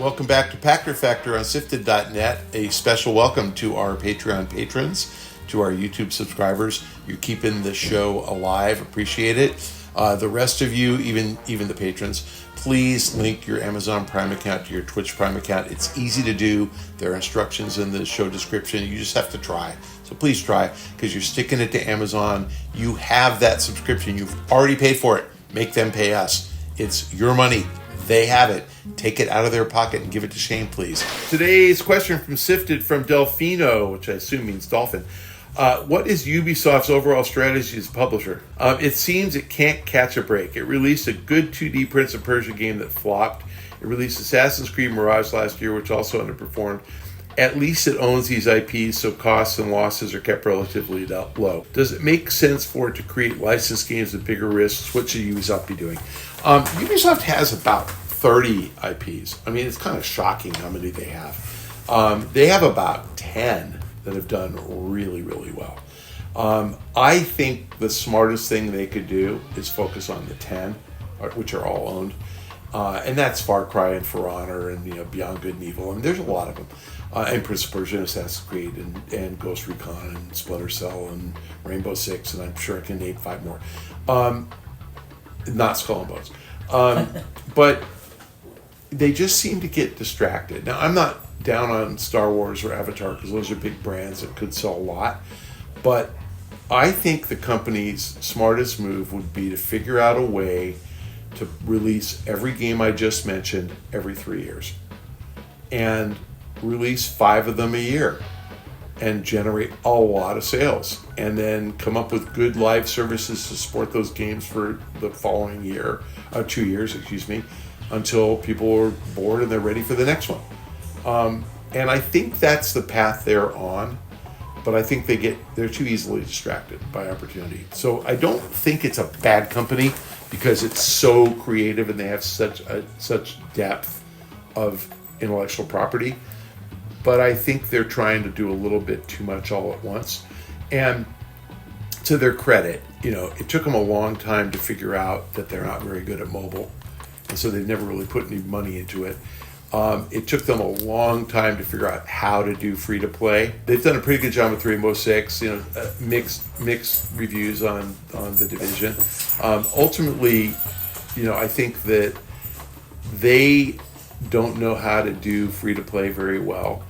Welcome back to Pachter Factor on SIFTD.net. A special welcome to our Patreon patrons, to our YouTube subscribers. You're keeping the show alive. Appreciate it. The rest of you, even the patrons, please link your Amazon Prime account to your Twitch Prime account. It's easy to do. There are instructions in the show description. You just have to try. So please try, because you're sticking it to Amazon. You have that subscription. You've already paid for it. Make them pay us. It's your money. They have it. Take it out of their pocket and give it to Shane, please. Today's question from Sifted from Delfino, which I assume means dolphin. What is Ubisoft's overall strategy as a publisher? It seems it can't catch a break. It released a good 2D Prince of Persia game that flopped. It released Assassin's Creed Mirage last year, which also underperformed. At least it owns these IPs, so costs and losses are kept relatively low. Does it make sense for it to create licensed games with bigger risks? What should Ubisoft be doing? Ubisoft has about 30 IPs. I mean, it's kind of shocking how many they have. They have about 10 that have done really, really well. I think the smartest thing they could do is focus on the 10, which are all owned. And that's Far Cry and For Honor and Beyond Good and Evil. And there's a lot of them. And Prince of Persia, Assassin's Creed, and Ghost Recon, and Splinter Cell, and Rainbow Six, and I'm sure I can name 5 more. Not Skull and Bones. But they just seem to get distracted. Now, I'm not down on Star Wars or Avatar, because those are big brands that could sell a lot. But I think the company's smartest move would be to figure out a way to release every game I just mentioned every 3 years. And release 5 of them a year and generate a lot of sales, and then come up with good live services to support those games for the following year, 2 years, until people are bored and they're ready for the next one. And I think that's the path they're on, but I think they're too easily distracted by opportunity. So I don't think it's a bad company, because it's so creative and they have such depth of intellectual property. But I think they're trying to do a little bit too much all at once. And to their credit, it took them a long time to figure out that they're not very good at mobile. And so they've never really put any money into it. It took them a long time to figure out how to do free-to-play. They've done a pretty good job with Rainbow Six, mixed reviews on The Division. Ultimately, I think that they don't know how to do free-to-play very well.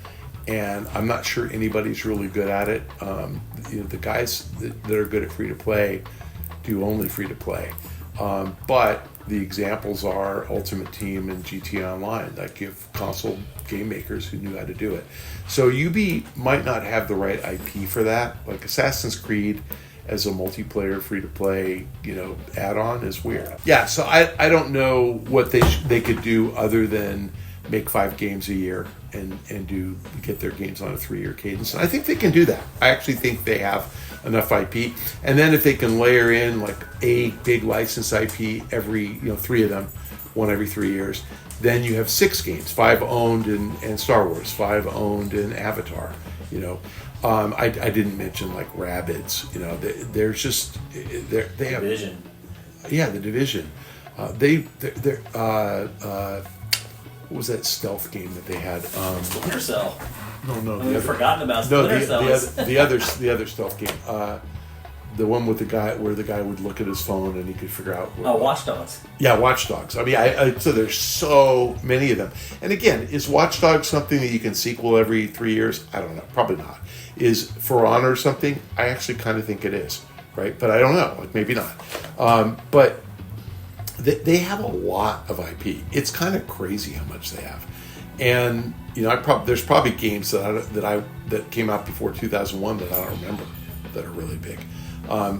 And I'm not sure anybody's really good at it. The guys that are good at free-to-play do only free-to-play. But the examples are Ultimate Team and GT Online that give console game makers who knew how to do it. So UB might not have the right IP for that. Like Assassin's Creed as a multiplayer free-to-play, add-on is weird. Yeah, so I don't know what they could do other than make 5 games a year and get their games on a 3-year cadence. And I think they can do that. I actually think they have enough IP. And then if they can layer in like a big license IP every, 3 of them, one every 3 years, then you have 6 games, 5 owned in Star Wars, 5 owned in Avatar, I didn't mention like Rabbids, there's just, they have... Division. Yeah, The Division. What was that stealth game that they had? Splinter Cell. No. We've forgotten about Splinter Cell. The other stealth game. The one with the guy where the guy would look at his phone and he could figure out. Watch Dogs. Yeah, Watch Dogs. I mean, so there's so many of them. And again, is Watch Dogs something that you can sequel every 3 years? I don't know. Probably not. Is For Honor something? I actually kind of think it is, right? But I don't know. Like maybe not. But they have a lot of IP. It's kind of crazy how much they have. And there's probably games that came out before 2001 that I don't remember that are really big. So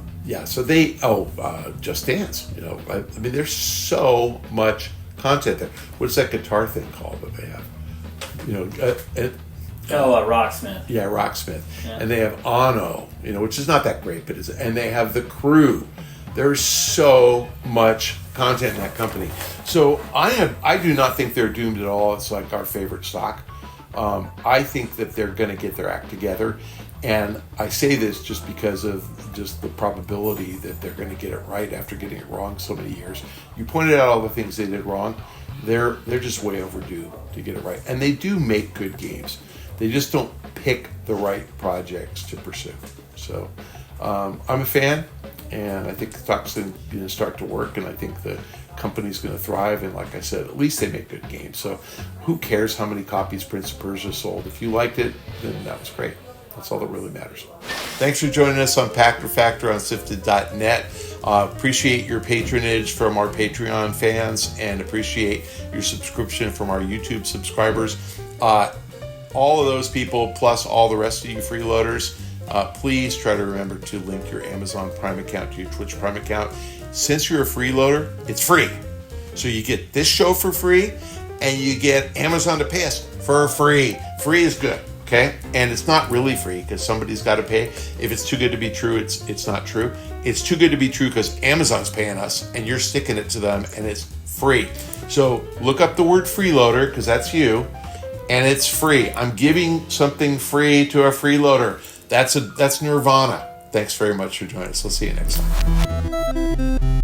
Just Dance. I mean, there's so much content there. What's that guitar thing called that they have? Rocksmith. Yeah, Rocksmith. Yeah. And they have Ono, which is not that great, and they have The Crew. There's so much content in that company. So I do not think they're doomed at all. It's like our favorite stock. I think that they're going to get their act together. And I say this just because of just the probability that they're going to get it right after getting it wrong so many years. You pointed out all the things they did wrong. they're just way overdue to get it right. And they do make good games. They just don't pick the right projects to pursue. So I'm a fan, and I think the talk's going to start to work, and I think the company's going to thrive. And like I said, at least they make good games. So who cares how many copies Prince of Persia sold? If you liked it, then that was great. That's all that really matters. Thanks for joining us on Pachter Factor on SIFTD.net. Appreciate your patronage from our Patreon fans, and appreciate your subscription from our YouTube subscribers. All of those people, plus all the rest of you freeloaders, please try to remember to link your Amazon Prime account to your Twitch Prime account. Since you're a freeloader, it's free. So you get this show for free, and you get Amazon to pay us for free. Free is good, okay? And it's not really free because somebody's got to pay. If it's too good to be true, it's not true. It's too good to be true because Amazon's paying us, and you're sticking it to them, and it's free. So look up the word freeloader, because that's you, and it's free. I'm giving something free to a freeloader. That's nirvana. Thanks very much for joining us. We'll see you next time.